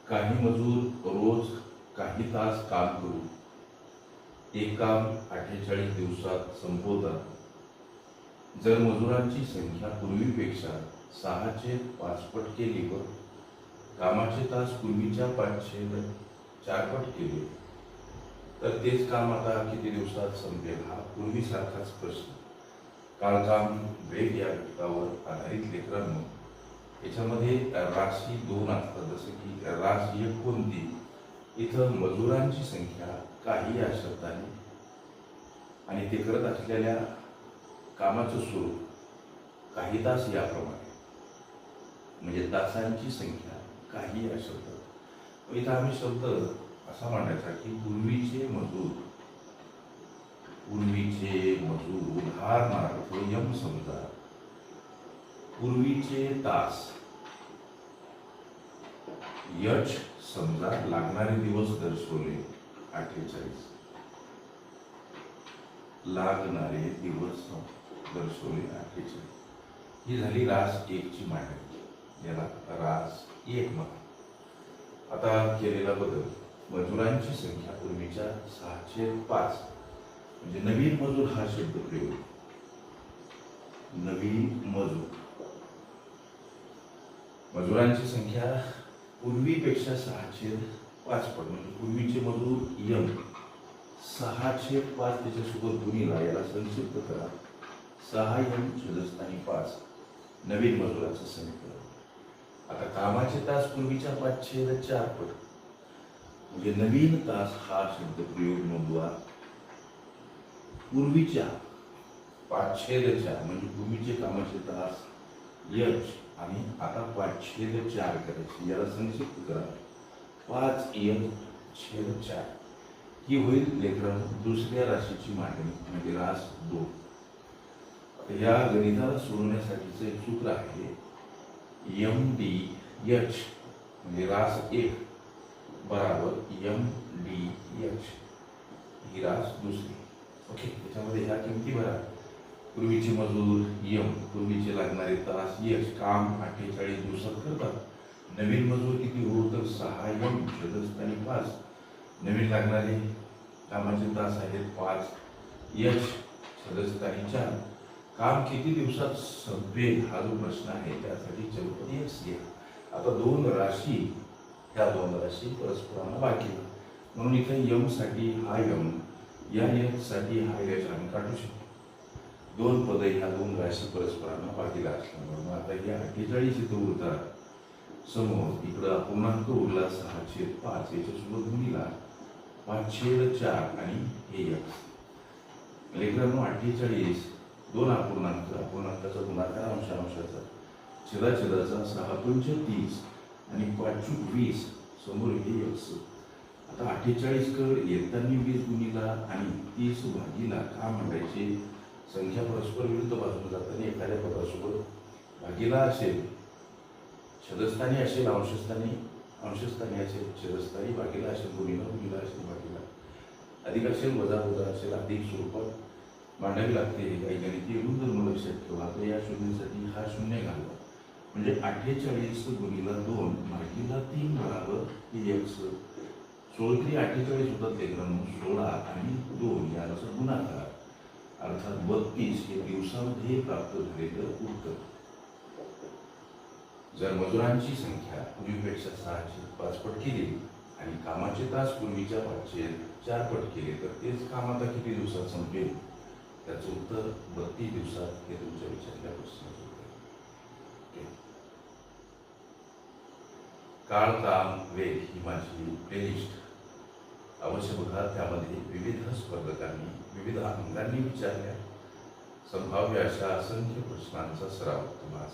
काही मजूर रोज काही तास काम करून एक काम 48 दिवसात संपवतात। जर मजुरांची संख्या पूर्वीपेक्षा 6/5 पट केली व कामाचे तास पूर्वीच्या 5/4 पट केले तर तेच काम आता किती दिवसात संपेल हा पूर्वीसारखाच प्रश्न। काळकाम वेग या घटकावर आधारित लेकरांनो याच्यामध्ये राशी 2 असतात, जसं की रास 1 कोणती, इथं मजुरांची संख्या काही या शब्दाने आणि ते करत असलेल्या कामाचं स्वरूप काही तास याप्रमाणे, म्हणजे तासांची संख्या काही या शब्द। इथं आम्ही शब्द असा मांडायचा की पूर्वीचे मजूर उदाहरणार्थ यम समजा, पूर्वीचे तास यच समजा, लागणारे दिवस दर्शवले 48, लागणारे दिवस दर्शवले 48। ही झाली रास 1 ची मांडणी, याला रास 1 म्हणा। आता केलेला बदल, मजुरांची संख्या पूर्वीच्या 6/5 म्हणजे नवीन मजूर हा शब्द प्रयोग, नवीन मजुरांची संख्या पूर्वीपेक्षा 6/5 पट, म्हणजे पूर्वीचे मजूर यम 6/5 त्याच्यासोबत गुणिला, याला संक्षिप्त करा 6 छेदस्थानी 5, नवीन मजुराचं समीकरण। आता कामाचे तास पूर्वीच्या 5/4 पट, म्हणजे नवीन तास हा शब्द प्रयोग नोंदवा पूर्वीच्या 5/4 म्हणजे पूर्वीचे कामाचे तास यच आणि आता 5/4 करायचे, याला संक्षिप्त करा 5/4। ही होईल लेकरांनो दुसऱ्या राशीची मांडणी, म्हणजे रास 2। या गणिताला सोडवण्यासाठीचं एक सूत्र आहे MDH, म्हणजे रास 1 बराबर MDH, ही रास दुसरी। ओके, त्याच्यामध्ये ह्या किमती भरा। पूर्वीचे मजूर यम, पूर्वीचे लागणारे तास यच, काम 48 दिवसात करतात। नवीन मजूर किती हो तर 6 छेदस्थानी 5, नवीन लागणारे कामाचे तास आहेत 5 छेदस्थानी 4। काम किती दिवसात संपेल हा जो प्रश्न आहे त्यासाठी चलपदी एक्स घ्या। आता दोन राशी, ह्या दोन राशी परस्परांना भागल्या, म्हणून इथे यम साठी हा यम, या यच साठी हा यच आम्ही काढू शकतो। दोन पद ह्या दोन राशी परस्परांना भागीला असल्यामुळे आता या 48 इथं उरतात समोर, इकडं अपूर्णांक उरला 6/5, याच्यासोबत गुणिला 5/4 आणि हे यक्स। लेकरांनो 48 दोन अपूर्णांकाचा गुणाकार अंशाचा, छेदाचा 6×5 आणि 5×20 समोर हे यक्स। आता 48 कड येताना 20 गुणिला आणि 30 भागीला का मांडायचे, संख्या परस्पर विरुद्ध बाजूला जाताना एखाद्या पदासोबत भागीला असेल, छेदस्थानी असेल अंशस्थानी असेल, छेदस्थानी भागीला असेल गुणिला असेल भागीला, अधिक असेल वजा असेल, अधिक स्वरूपात मांडावी लागते। काही गणितीय गुणधर्म लक्षात ठेवा। तर या शून्यासाठी हा शून्य घालवा, म्हणजे 48 गुणिला 2 भागीला 3 बराबर एक्स। 16×3 = 48 होतात लेकरांनो, 16 आणि 2 यानुसार गुणाकार, अर्थात 32 हे दिवसामध्ये प्राप्त झालेलं उत्तर। जर मजुरांची संख्या पूर्वीपेक्षा 6/5 पट केली आणि कामाचे तास पूर्वीच्या 5/4 पट केले तर तेच काम आता किती दिवसात संपेल, त्याचं उत्तर 32 दिवसात, हे तुमच्या विचारल्या प्रश्नाचं उत्तर। काळ काम वेग ही माझी प्लेलिस्ट अवश्य बघा, त्यामध्ये विविध स्पर्धकांनी विविध अंगांनी विचारल्या संभाव्य अशा असंख्य प्रश्नांचा सराव तुम्हाला